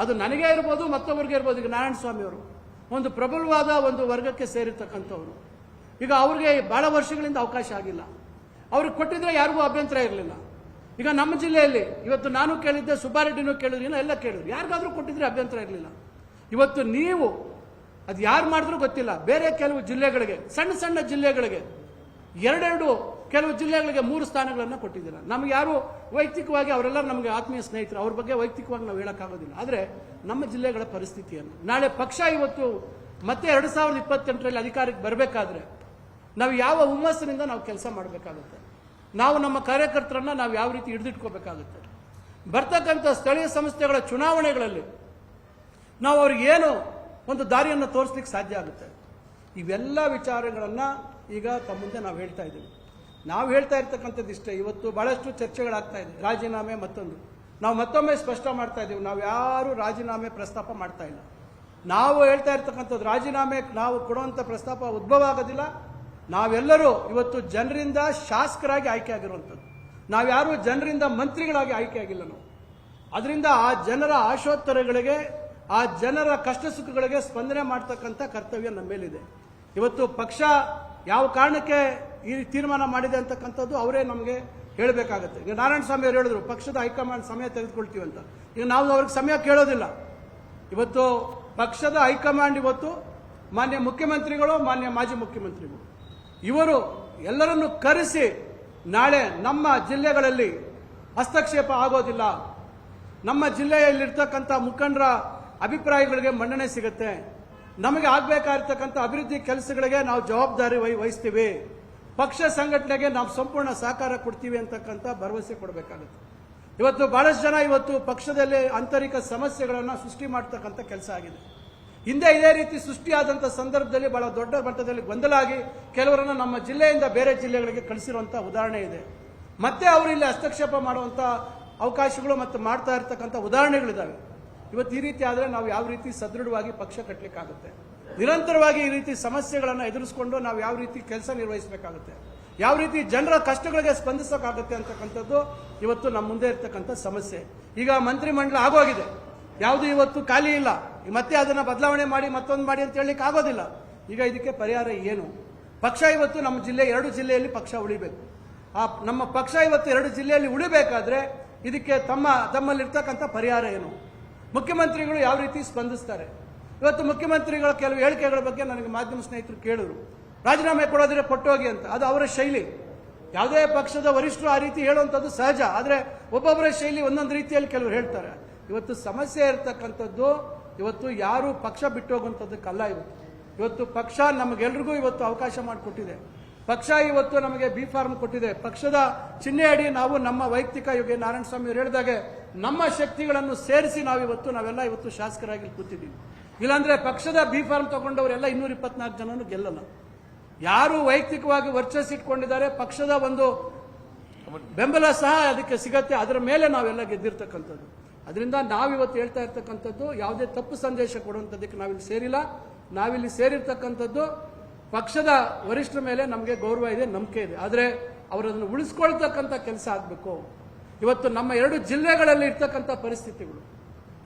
ಅದು ನನಗೇ ಇರ್ಬೋದು, ಮತ್ತೊಬ್ಬರಿಗೆ ಇರ್ಬೋದು. ಈಗ ನಾರಾಯಣ ಸ್ವಾಮಿ ಅವರು ಒಂದು ಪ್ರಬಲವಾದ ಒಂದು ವರ್ಗಕ್ಕೆ ಸೇರಿರ್ತಕ್ಕಂಥವ್ರು. ಈಗ ಅವ್ರಿಗೆ ಬಹಳ ವರ್ಷಗಳಿಂದ ಅವಕಾಶ ಆಗಿಲ್ಲ. ಅವ್ರಿಗೆ ಕೊಟ್ಟಿದ್ರೆ ಯಾರಿಗೂ ಅಭ್ಯಂತರ ಇರಲಿಲ್ಲ. ಈಗ ನಮ್ಮ ಜಿಲ್ಲೆಯಲ್ಲಿ ಇವತ್ತು ನಾನು ಕೇಳಿದ್ದೆ, ಸುಬ್ಬಾರೆಡ್ಡಿನೂ ಕೇಳಿದ್ರು, ಎಲ್ಲ ಕೇಳಿದ್ರು, ಯಾರಿಗಾದ್ರೂ ಕೊಟ್ಟಿದ್ರೆ ಅಭ್ಯಂತರ ಇರಲಿಲ್ಲ. ಇವತ್ತು ನೀವು ಅದು ಯಾರು ಮಾಡಿದ್ರೂ ಗೊತ್ತಿಲ್ಲ, ಬೇರೆ ಕೆಲವು ಜಿಲ್ಲೆಗಳಿಗೆ, ಸಣ್ಣ ಸಣ್ಣ ಜಿಲ್ಲೆಗಳಿಗೆ ಎರಡೆರಡು, ಕೆಲವು ಜಿಲ್ಲೆಗಳಿಗೆ 3 ಸ್ಥಾನಗಳನ್ನು ಕೊಟ್ಟಿದ್ದೀರ. ನಮ್ಗೆ ಯಾರು ವೈಯಕ್ತಿಕವಾಗಿ ಅವರೆಲ್ಲ ನಮಗೆ ಆತ್ಮೀಯ ಸ್ನೇಹಿತರು, ಅವ್ರ ಬಗ್ಗೆ ವೈಯಕ್ತಿಕವಾಗಿ ನಾವು ಹೇಳೋಕ್ಕಾಗೋದಿಲ್ಲ. ಆದರೆ ನಮ್ಮ ಜಿಲ್ಲೆಗಳ ಪರಿಸ್ಥಿತಿಯನ್ನು ನಾಳೆ ಪಕ್ಷ ಇವತ್ತು ಮತ್ತೆ 2028ರಲ್ಲಿ ಅಧಿಕಾರಕ್ಕೆ ಬರಬೇಕಾದ್ರೆ ನಾವು ಯಾವ ಹುಮ್ಮಸ್ಸಿನಿಂದ ನಾವು ಕೆಲಸ ಮಾಡಬೇಕಾಗುತ್ತೆ, ನಾವು ನಮ್ಮ ಕಾರ್ಯಕರ್ತರನ್ನ ನಾವು ಯಾವ ರೀತಿ ಹಿಡಿದಿಟ್ಕೋಬೇಕಾಗುತ್ತೆ. ಬರ್ತಕ್ಕಂಥ ಸ್ಥಳೀಯ ಸಂಸ್ಥೆಗಳ ಚುನಾವಣೆಗಳಲ್ಲಿ ನಾವು ಅವ್ರಿಗೆ ಏನು ಒಂದು ದಾರಿಯನ್ನು ತೋರಿಸ್ಲಿಕ್ಕೆ ಸಾಧ್ಯ ಆಗುತ್ತೆ. ಇವೆಲ್ಲ ವಿಚಾರಗಳನ್ನು ಈಗ ತಮ್ಮ ಮುಂದೆ ನಾವು ಹೇಳ್ತಾ ಇದ್ದೀವಿ. ನಾವು ಹೇಳ್ತಾ ಇರ್ತಕ್ಕಂಥದ್ದು ಇಷ್ಟೇ. ಇವತ್ತು ಬಹಳಷ್ಟು ಚರ್ಚೆಗಳಾಗ್ತಾ ಇದೆ, ರಾಜೀನಾಮೆ ಮತ್ತೊಂದು. ನಾವು ಮತ್ತೊಮ್ಮೆ ಸ್ಪಷ್ಟ ಮಾಡ್ತಾ ಇದ್ದೀವಿ, ನಾವು ಯಾರು ರಾಜೀನಾಮೆ ಪ್ರಸ್ತಾಪ ಮಾಡ್ತಾ ಇಲ್ಲ. ನಾವು ಹೇಳ್ತಾ ಇರ್ತಕ್ಕಂಥದ್ದು ರಾಜೀನಾಮೆ ನಾವು ಕೊಡುವಂಥ ಪ್ರಸ್ತಾಪ ಉದ್ಭವ ಆಗೋದಿಲ್ಲ. ನಾವೆಲ್ಲರೂ ಇವತ್ತು ಜನರಿಂದ ಶಾಸಕರಾಗಿ ಆಯ್ಕೆ ಆಗಿರುವಂಥದ್ದು, ನಾವ್ಯಾರು ಜನರಿಂದ ಮಂತ್ರಿಗಳಾಗಿ ಆಯ್ಕೆ ಆಗಿಲ್ಲ. ನಾವು ಅದರಿಂದ ಆ ಜನರ ಆಶೋತ್ತರಗಳಿಗೆ, ಆ ಜನರ ಕಷ್ಟ ಸುಖಗಳಿಗೆ ಸ್ಪಂದನೆ ಮಾಡ್ತಕ್ಕಂಥ ಕರ್ತವ್ಯ ನಮ್ಮ ಮೇಲಿದೆ. ಇವತ್ತು ಪಕ್ಷ ಯಾವ ಕಾರಣಕ್ಕೆ ಈ ತೀರ್ಮಾನ ಮಾಡಿದೆ ಅಂತಕ್ಕಂಥದ್ದು ಅವರೇ ನಮಗೆ ಹೇಳಬೇಕಾಗುತ್ತೆ. ಈಗ ನಾರಾಯಣ ಸ್ವಾಮಿ ಅವರು ಹೇಳಿದ್ರು, ಪಕ್ಷದ ಹೈಕಮಾಂಡ್ ಸಮಯ ತೆಗೆದುಕೊಳ್ತೀವಿ ಅಂತ. ಈಗ ನಾವು ಅವ್ರಿಗೆ ಸಮಯ ಕೇಳೋದಿಲ್ಲ. ಇವತ್ತು ಪಕ್ಷದ ಹೈಕಮಾಂಡ್ ಇವತ್ತು ಮಾನ್ಯ ಮುಖ್ಯಮಂತ್ರಿಗಳು, ಮಾನ್ಯ ಮಾಜಿ ಮುಖ್ಯಮಂತ್ರಿಗಳು ಇವರು ಎಲ್ಲರನ್ನು ಕರೆಸಿ ನಾಳೆ ನಮ್ಮ ಜಿಲ್ಲೆಗಳಲ್ಲಿ ಹಸ್ತಕ್ಷೇಪ ಆಗೋದಿಲ್ಲ, ನಮ್ಮ ಜಿಲ್ಲೆಯಲ್ಲಿರ್ತಕ್ಕಂಥ ಮುಖಂಡರ ಅಭಿಪ್ರಾಯಗಳಿಗೆ ಮನ್ನಣೆ ಸಿಗುತ್ತೆ, ನಮಗೆ ಆಗಬೇಕಾಗಿರ್ತಕ್ಕಂಥ ಅಭಿವೃದ್ಧಿ ಕೆಲಸಗಳಿಗೆ ನಾವು ಜವಾಬ್ದಾರಿ ವಹಿಸ್ತೀವಿ, ಪಕ್ಷ ಸಂಘಟನೆಗೆ ನಾವು ಸಂಪೂರ್ಣ ಸಹಕಾರ ಕೊಡ್ತೀವಿ ಅಂತಕ್ಕಂಥ ಭರವಸೆ ಕೊಡಬೇಕಾಗುತ್ತೆ. ಇವತ್ತು ಬಹಳಷ್ಟು ಜನ ಇವತ್ತು ಪಕ್ಷದಲ್ಲಿ ಆಂತರಿಕ ಸಮಸ್ಯೆಗಳನ್ನು ಸೃಷ್ಟಿ ಮಾಡ್ತಕ್ಕಂಥ ಕೆಲಸ ಆಗಿದೆ. ಹಿಂದೆ ಇದೇ ರೀತಿ ಸೃಷ್ಟಿಯಾದಂಥ ಸಂದರ್ಭದಲ್ಲಿ ಬಹಳ ದೊಡ್ಡ ಮಟ್ಟದಲ್ಲಿ ಗೊಂದಲ ಆಗಿ ಕೆಲವರನ್ನು ನಮ್ಮ ಜಿಲ್ಲೆಯಿಂದ ಬೇರೆ ಜಿಲ್ಲೆಗಳಿಗೆ ಕಳಿಸಿರುವಂಥ ಉದಾಹರಣೆ ಇದೆ. ಮತ್ತೆ ಅವರು ಇಲ್ಲಿ ಹಸ್ತಕ್ಷೇಪ ಮಾಡುವಂಥ ಅವಕಾಶಗಳು ಮತ್ತು ಮಾಡ್ತಾ ಇರ್ತಕ್ಕಂಥ ಉದಾಹರಣೆಗಳಿದ್ದಾವೆ. ಇವತ್ತು ಈ ರೀತಿ ಆದರೆ ನಾವು ಯಾವ ರೀತಿ ಸದೃಢವಾಗಿ ಪಕ್ಷ ಕಟ್ಟಲಿಕ್ಕಾಗುತ್ತೆ, ನಿರಂತರವಾಗಿ ಈ ರೀತಿ ಸಮಸ್ಯೆಗಳನ್ನು ಎದುರಿಸಿಕೊಂಡು ನಾವು ಯಾವ ರೀತಿ ಕೆಲಸ ನಿರ್ವಹಿಸಬೇಕಾಗುತ್ತೆ, ಯಾವ ರೀತಿ ಜನರ ಕಷ್ಟಗಳಿಗೆ ಸ್ಪಂದಿಸೋಕ್ಕಾಗುತ್ತೆ ಅಂತಕ್ಕಂಥದ್ದು ಇವತ್ತು ನಮ್ಮ ಮುಂದೆ ಇರ್ತಕ್ಕಂಥ ಸಮಸ್ಯೆ. ಈಗ ಮಂತ್ರಿಮಂಡಲ ಆಗೋಗಿದೆ, ಯಾವುದು ಇವತ್ತು ಖಾಲಿ ಇಲ್ಲ, ಮತ್ತೆ ಅದನ್ನು ಬದಲಾವಣೆ ಮಾಡಿ ಮತ್ತೊಂದು ಮಾಡಿ ಅಂತ ಹೇಳಲಿಕ್ಕೆ ಆಗೋದಿಲ್ಲ. ಈಗ ಇದಕ್ಕೆ ಪರಿಹಾರ ಏನು? ಪಕ್ಷ ಇವತ್ತು ನಮ್ಮ ಜಿಲ್ಲೆ 2 ಜಿಲ್ಲೆಯಲ್ಲಿ ಪಕ್ಷ ಉಳಿಬೇಕು. ಆ ನಮ್ಮ ಪಕ್ಷ ಇವತ್ತು 2 ಜಿಲ್ಲೆಯಲ್ಲಿ ಉಳಿಬೇಕಾದ್ರೆ ಇದಕ್ಕೆ ತಮ್ಮಲ್ಲಿರ್ತಕ್ಕಂಥ ಪರಿಹಾರ ಏನು? ಮುಖ್ಯಮಂತ್ರಿಗಳು ಯಾವ ರೀತಿ ಸ್ಪಂದಿಸ್ತಾರೆ? ಇವತ್ತು ಮುಖ್ಯಮಂತ್ರಿಗಳ ಕೆಲವು ಹೇಳಿಕೆಗಳ ಬಗ್ಗೆ ನನಗೆ ಮಾಧ್ಯಮ ಸ್ನೇಹಿತರು ಕೇಳಿದ್ರು, ರಾಜೀನಾಮೆ ಕೊಡೋದ್ರೆ ಕೊಟ್ಟೋಗಿ ಅಂತ. ಅದು ಅವರ ಶೈಲಿ. ಯಾವುದೇ ಪಕ್ಷದ ವರಿಷ್ಠರು ಆ ರೀತಿ ಹೇಳುವಂಥದ್ದು ಸಹಜ. ಆದರೆ ಒಬ್ಬೊಬ್ಬರ ಶೈಲಿ ಒಂದೊಂದು ರೀತಿಯಲ್ಲಿ ಕೆಲವರು ಹೇಳ್ತಾರೆ. ಇವತ್ತು ಸಮಸ್ಯೆ ಇರತಕ್ಕಂಥದ್ದು ಇವತ್ತು ಯಾರು ಪಕ್ಷ ಬಿಟ್ಟು ಹೋಗುವಂಥದ್ದಕ್ಕಲ್ಲ. ಇವತ್ತು ಪಕ್ಷ ನಮಗೆಲ್ರಿಗೂ ಇವತ್ತು ಅವಕಾಶ ಮಾಡಿಕೊಟ್ಟಿದೆ. ಪಕ್ಷ ಇವತ್ತು ನಮಗೆ ಬಿ ಫಾರ್ಮ್ ಕೊಟ್ಟಿದೆ. ಪಕ್ಷದ ಚಿಹ್ನೆ ಅಡಿ ನಾವು ನಮ್ಮ ವೈಯಕ್ತಿಕ ಯೋಗಿ ನಾರಾಯಣ ಸ್ವಾಮಿ ಅವರು ಹೇಳಿದಾಗೆ ನಮ್ಮ ಶಕ್ತಿಗಳನ್ನು ಸೇರಿಸಿ ನಾವೆಲ್ಲ ಇವತ್ತು ಶಾಸಕರಾಗಿ ಕೂತಿದ್ದೀವಿ. ಇಲ್ಲಾಂದ್ರೆ ಪಕ್ಷದ ಬಿ ಫಾರ್ಮ್ ತಗೊಂಡವರೆಲ್ಲ 224 ಜನನು ಗೆಲ್ಲಲ್ಲ. ಯಾರು ವೈಯಕ್ತಿಕವಾಗಿ ವರ್ಚಸ್ಸಿಟ್ಕೊಂಡಿದ್ದಾರೆ, ಪಕ್ಷದ ಒಂದು ಬೆಂಬಲ ಸಹ ಅದಕ್ಕೆ ಸಿಗತ್ತೆ, ಅದರ ಮೇಲೆ ನಾವೆಲ್ಲ ಗೆದ್ದಿರ್ತಕ್ಕಂಥದ್ದು. ಅದರಿಂದ ನಾವಿವತ್ತು ಹೇಳ್ತಾ ಇರ್ತಕ್ಕಂಥದ್ದು ಯಾವುದೇ ತಪ್ಪು ಸಂದೇಶ ಕೊಡುವಂಥದ್ದಕ್ಕೆ ನಾವಿಲ್ಲಿ ಸೇರಿಲ್ಲ. ನಾವಿಲ್ಲಿ ಸೇರಿರ್ತಕ್ಕಂಥದ್ದು ಪಕ್ಷದ ವರಿಷ್ಠರ ಮೇಲೆ ನಮಗೆ ಗೌರವ ಇದೆ, ನಂಬಿಕೆ ಇದೆ. ಆದರೆ ಅವರನ್ನು ಉಳಿಸ್ಕೊಳ್ತಕ್ಕಂಥ ಕೆಲಸ ಆಗಬೇಕು. ಇವತ್ತು ನಮ್ಮ 2 ಜಿಲ್ಲೆಗಳಲ್ಲಿ ಇರ್ತಕ್ಕಂಥ ಪರಿಸ್ಥಿತಿಗಳು,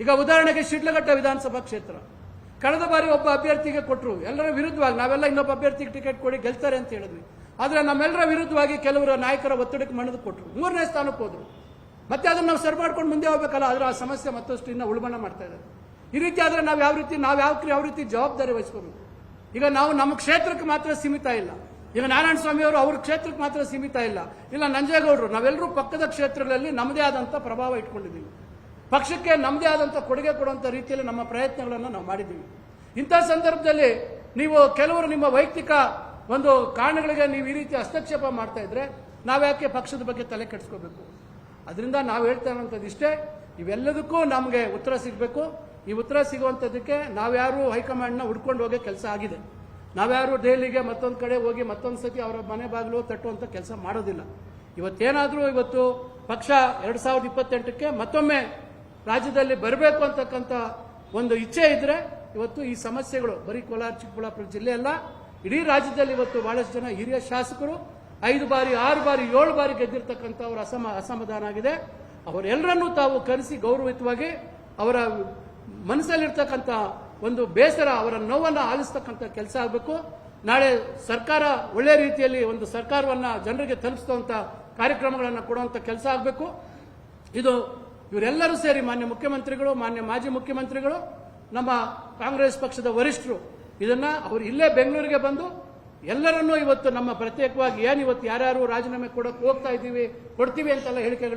ಈಗ ಉದಾಹರಣೆಗೆ ಶಿಡ್ಲಘಟ್ಟ ವಿಧಾನಸಭಾ ಕ್ಷೇತ್ರ ಕಳೆದ ಬಾರಿ ಒಬ್ಬ ಅಭ್ಯರ್ಥಿಗೆ ಕೊಟ್ಟರು, ಎಲ್ಲರ ವಿರುದ್ಧವಾಗಿ ನಾವೆಲ್ಲ ಇನ್ನೊಬ್ಬ ಅಭ್ಯರ್ಥಿಗೆ ಟಿಕೆಟ್ ಕೊಡಿ ಗೆಲ್ತಾರೆ ಅಂತ ಹೇಳಿದ್ವಿ. ಆದರೆ ನಮ್ಮೆಲ್ಲರ ವಿರುದ್ಧವಾಗಿ ಕೆಲವರ ನಾಯಕರ ಒತ್ತಡಕ್ಕೆ ಮಣಿದು ಕೊಟ್ಟರು, 3ನೇ ಸ್ಥಾನಕ್ಕೆ ಹೋದ್ರು. ಮತ್ತೆ ಅದನ್ನು ನಾವು ಸರಿ ಮಾಡ್ಕೊಂಡು ಮುಂದೆ ಹೋಗ್ಬೇಕಲ್ಲ. ಆದರೆ ಆ ಸಮಸ್ಯೆ ಮತ್ತಷ್ಟು ಇನ್ನು ಉಳ್ಬಣ ಮಾಡ್ತಾ ಇದ್ದಾರೆ. ಈ ರೀತಿ ಆದರೆ ನಾವು ಯಾವ ರೀತಿ ಜವಾಬ್ದಾರಿ ವಹಿಸ್ಕೋಬೇಕು? ಈಗ ನಾವು ನಮ್ಮ ಕ್ಷೇತ್ರಕ್ಕೆ ಮಾತ್ರ ಸೀಮಿತ ಇಲ್ಲ. ಈಗ ನಾರಾಯಣ ಸ್ವಾಮಿ ಅವರು ಅವ್ರ ಕ್ಷೇತ್ರಕ್ಕೆ ಮಾತ್ರ ಸೀಮಿತ ಇಲ್ಲ ನಂಜೇಗೌಡರು, ನಾವೆಲ್ಲರೂ ಪಕ್ಕದ ಕ್ಷೇತ್ರಗಳಲ್ಲಿ ನಮ್ಮದೇ ಆದಂಥ ಪ್ರಭಾವ ಇಟ್ಕೊಂಡಿದ್ದೀವಿ. ಪಕ್ಷಕ್ಕೆ ನಮ್ಮದೇ ಆದಂಥ ಕೊಡುಗೆ ಕೊಡುವಂಥ ರೀತಿಯಲ್ಲಿ ನಮ್ಮ ಪ್ರಯತ್ನಗಳನ್ನು ನಾವು ಮಾಡಿದ್ದೀವಿ. ಇಂಥ ಸಂದರ್ಭದಲ್ಲಿ ನೀವು ಕೆಲವರು ನಿಮ್ಮ ವೈಯಕ್ತಿಕ ಒಂದು ಕಾರಣಗಳಿಗೆ ನೀವು ಈ ರೀತಿ ಹಸ್ತಕ್ಷೇಪ ಮಾಡ್ತಾ ಇದ್ರೆ ನಾವ್ಯಾಕೆ ಪಕ್ಷದ ಬಗ್ಗೆ ತಲೆ ಕೆಡಿಸ್ಕೋಬೇಕು? ಅದರಿಂದ ನಾವು ಹೇಳ್ತಾ ಇರುವಂಥದ್ದು ಇಷ್ಟೇ, ಇವೆಲ್ಲದಕ್ಕೂ ನಮಗೆ ಉತ್ತರ ಸಿಗಬೇಕು. ಈ ಉತ್ತರ ಸಿಗುವಂಥದ್ದಕ್ಕೆ ನಾವ್ಯಾರು ಹೈಕಮಾಂಡ್ನ ಹುಡ್ಕೊಂಡು ಹೋಗೋ ಕೆಲಸ ಆಗಿದೆ. ನಾವ್ಯಾರು ದೆಹಲಿಗೆ ಮತ್ತೊಂದು ಕಡೆ ಹೋಗಿ ಮತ್ತೊಂದು ಸತಿ ಅವರ ಮನೆ ಬಾಗಿಲು ತಟ್ಟುವಂಥ ಕೆಲಸ ಮಾಡೋದಿಲ್ಲ. ಇವತ್ತೇನಾದರೂ ಇವತ್ತು ಪಕ್ಷ 2028ಕ್ಕೆ ಮತ್ತೊಮ್ಮೆ ರಾಜ್ಯದಲ್ಲಿ ಬರಬೇಕು ಅಂತಕ್ಕಂಥ ಒಂದು ಇಚ್ಛೆ ಇದ್ರೆ ಇವತ್ತು ಈ ಸಮಸ್ಯೆಗಳು ಬರೀ ಕೋಲಾರ ಚಿಕ್ಕಬಳ್ಳಾಪುರ ಜಿಲ್ಲೆ ಅಲ್ಲ, ಇಡೀ ರಾಜ್ಯದಲ್ಲಿ ಇವತ್ತು ಬಹಳಷ್ಟು ಜನ ಹಿರಿಯ ಶಾಸಕರು 5 ಬಾರಿ 6 ಬಾರಿ 7 ಬಾರಿ ಗೆದ್ದಿರ್ತಕ್ಕಂಥವ್ರ ಅಸಮಾಧಾನ ಆಗಿದೆ. ಅವರೆಲ್ಲರನ್ನೂ ತಾವು ಕರೆಸಿ ಗೌರವಯುತವಾಗಿ ಅವರ ಮನಸ್ಸಲ್ಲಿರ್ತಕ್ಕಂಥ ಒಂದು ಬೇಸರ, ಅವರ ನೋವನ್ನು ಆಲಿಸ್ತಕ್ಕಂಥ ಕೆಲಸ ಆಗಬೇಕು. ನಾಳೆ ಸರ್ಕಾರ ಒಳ್ಳೆ ರೀತಿಯಲ್ಲಿ ಒಂದು ಸರ್ಕಾರವನ್ನು ಜನರಿಗೆ ತಲುಪಿಸುವಂಥ ಕಾರ್ಯಕ್ರಮಗಳನ್ನು ಕೊಡುವಂಥ ಕೆಲಸ ಆಗಬೇಕು. ಇದು ಇವರೆಲ್ಲರೂ ಸೇರಿ ಮಾನ್ಯ ಮುಖ್ಯಮಂತ್ರಿಗಳು, ಮಾನ್ಯ ಮಾಜಿ ಮುಖ್ಯಮಂತ್ರಿಗಳು, ನಮ್ಮ ಕಾಂಗ್ರೆಸ್ ಪಕ್ಷದ ವರಿಷ್ಠರು ಇದನ್ನ ಅವರು ಇಲ್ಲೇ ಬೆಂಗಳೂರಿಗೆ ಬಂದು ಎಲ್ಲರನ್ನೂ ಇವತ್ತು ನಮ್ಮ ಪ್ರತ್ಯೇಕವಾಗಿ ಇವತ್ತು ಯಾರ್ಯಾರು ರಾಜೀನಾಮೆ ಕೊಡಕ್ಕೆ ಹೋಗ್ತಾ ಇದ್ದೀವಿ, ಕೊಡ್ತೀವಿ ಅಂತೆಲ್ಲ ಹೇಳಿಕೆಗಳು